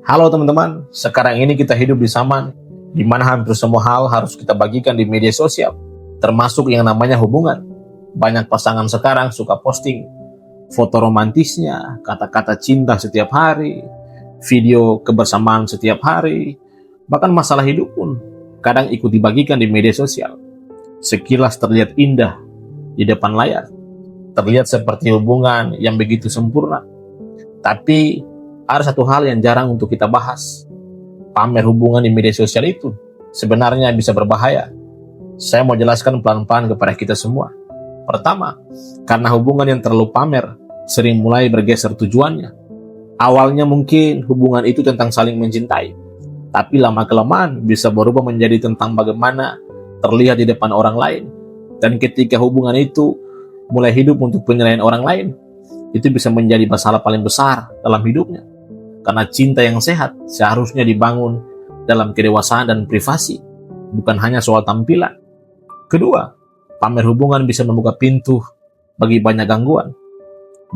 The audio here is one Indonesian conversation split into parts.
Halo teman-teman, sekarang ini kita hidup di zaman di mana hampir semua hal harus kita bagikan di media sosial, termasuk yang namanya hubungan. Banyak pasangan sekarang suka posting foto romantisnya, kata-kata cinta setiap hari, video kebersamaan setiap hari, bahkan masalah hidup pun kadang ikut dibagikan di media sosial. Sekilas terlihat indah di depan layar, terlihat seperti hubungan yang begitu sempurna. Tapi ada satu hal yang jarang untuk kita bahas. Pamer hubungan di media sosial itu sebenarnya bisa berbahaya. Saya mau jelaskan pelan-pelan kepada kita semua. Pertama, karena hubungan yang terlalu pamer sering mulai bergeser tujuannya. Awalnya mungkin hubungan itu tentang saling mencintai, tapi lama-kelamaan bisa berubah menjadi tentang bagaimana terlihat di depan orang lain. Dan ketika hubungan itu mulai hidup untuk penilaian orang lain, itu bisa menjadi masalah paling besar dalam hidupnya. Karena cinta yang sehat seharusnya dibangun dalam kedewasaan dan privasi, bukan hanya soal tampilan. Kedua, pamer hubungan bisa membuka pintu bagi banyak gangguan.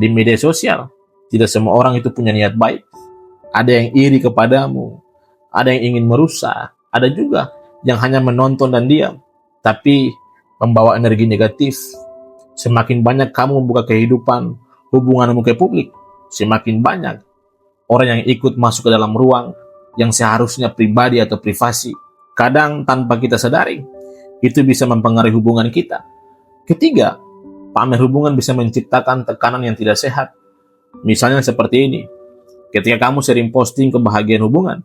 Di media sosial, tidak semua orang itu punya niat baik. Ada yang iri kepadamu, ada yang ingin merusak, ada juga yang hanya menonton dan diam, tapi membawa energi negatif. Semakin banyak kamu membuka kehidupan hubunganmu ke publik, semakin banyak orang yang ikut masuk ke dalam ruang yang seharusnya pribadi atau privasi. Kadang tanpa kita sadari, itu bisa mempengaruhi hubungan kita. Ketiga, pamer hubungan bisa menciptakan tekanan yang tidak sehat. Misalnya seperti ini, ketika kamu sering posting kebahagiaan hubungan,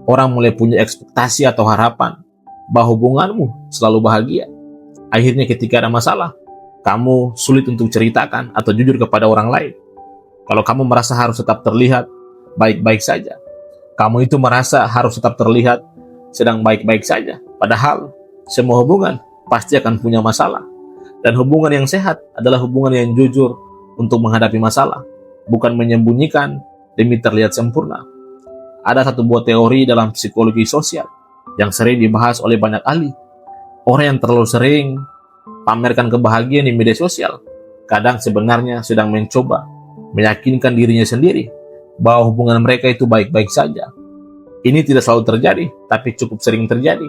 orang mulai punya ekspektasi atau harapan bahwa hubunganmu selalu bahagia. Akhirnya ketika ada masalah, kamu sulit untuk ceritakan atau jujur kepada orang lain. Kalau kamu merasa harus tetap terlihat baik-baik saja, kamu itu merasa harus tetap terlihat sedang baik-baik saja. Padahal semua hubungan pasti akan punya masalah. Dan hubungan yang sehat adalah hubungan yang jujur untuk menghadapi masalah, bukan menyembunyikan demi terlihat sempurna. Ada satu buah teori dalam psikologi sosial yang sering dibahas oleh banyak ahli. Orang yang terlalu sering pamerkan kebahagiaan di media sosial kadang sebenarnya sedang mencoba meyakinkan dirinya sendiri bahwa hubungan mereka itu baik-baik saja. Ini tidak selalu terjadi, tapi cukup sering terjadi.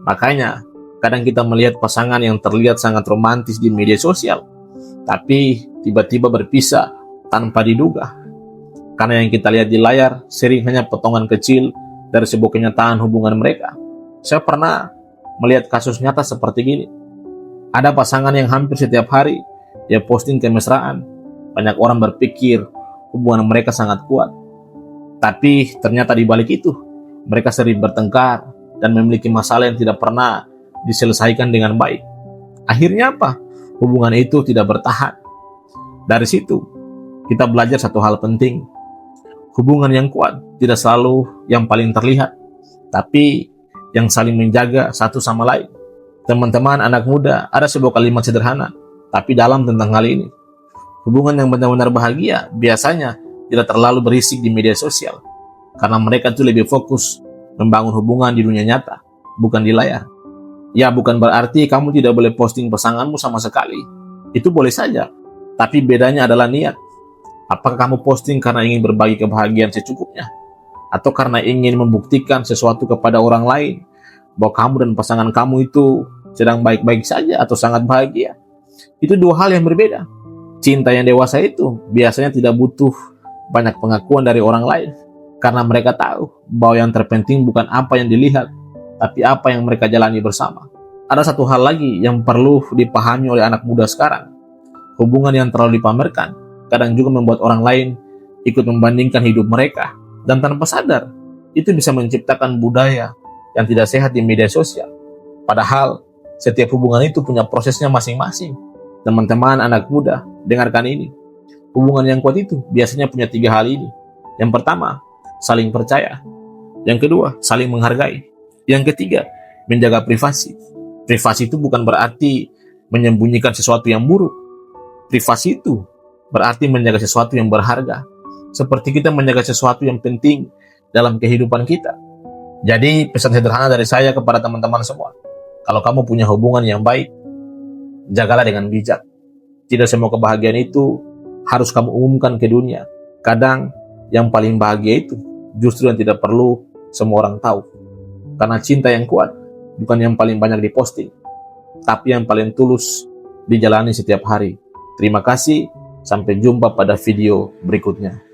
Makanya, kadang kita melihat pasangan yang terlihat sangat romantis di media sosial, tapi tiba-tiba berpisah tanpa diduga. Karena yang kita lihat di layar sering hanya potongan kecil dari sebuah kenyataan hubungan mereka. Saya pernah melihat kasus nyata seperti gini. Ada pasangan yang hampir setiap hari dia posting kemesraan. Banyak orang berpikir hubungan mereka sangat kuat. Tapi ternyata di balik itu, mereka sering bertengkar dan memiliki masalah yang tidak pernah diselesaikan dengan baik. Akhirnya apa? Hubungan itu tidak bertahan. Dari situ, kita belajar satu hal penting. Hubungan yang kuat tidak selalu yang paling terlihat, tapi yang saling menjaga satu sama lain. Teman-teman anak muda, ada sebuah kalimat sederhana, tapi dalam tentang hal ini. Hubungan yang benar-benar bahagia biasanya tidak terlalu berisik di media sosial, karena mereka itu lebih fokus membangun hubungan di dunia nyata, bukan di layar. Ya, bukan berarti kamu tidak boleh posting pasanganmu sama sekali. Itu boleh saja, tapi bedanya adalah niat. Apakah kamu posting karena ingin berbagi kebahagiaan secukupnya, atau karena ingin membuktikan sesuatu kepada orang lain bahwa kamu dan pasangan kamu itu sedang baik-baik saja atau sangat bahagia? Itu dua hal yang berbeda. Cinta yang dewasa itu biasanya tidak butuh banyak pengakuan dari orang lain, karena mereka tahu bahwa yang terpenting bukan apa yang dilihat, tapi apa yang mereka jalani bersama. Ada satu hal lagi yang perlu dipahami oleh anak muda sekarang. Hubungan yang terlalu dipamerkan kadang juga membuat orang lain ikut membandingkan hidup mereka, dan tanpa sadar itu bisa menciptakan budaya yang tidak sehat di media sosial. Padahal setiap hubungan itu punya prosesnya masing-masing. Teman-teman anak muda, dengarkan ini. Hubungan yang kuat itu biasanya punya 3 hal ini. Yang pertama, saling percaya. Yang kedua, saling menghargai. Yang ketiga, menjaga privasi. Privasi itu bukan berarti menyembunyikan sesuatu yang buruk. Privasi itu berarti menjaga sesuatu yang berharga. Seperti kita menjaga sesuatu yang penting dalam kehidupan kita. Jadi pesan sederhana dari saya kepada teman-teman semua. Kalau kamu punya hubungan yang baik, jagalah dengan bijak. Tidak semua kebahagiaan itu harus kamu umumkan ke dunia. Kadang yang paling bahagia itu justru yang tidak perlu semua orang tahu. Karena cinta yang kuat bukan yang paling banyak diposting, tapi yang paling tulus dijalani setiap hari. Terima kasih, sampai jumpa pada video berikutnya.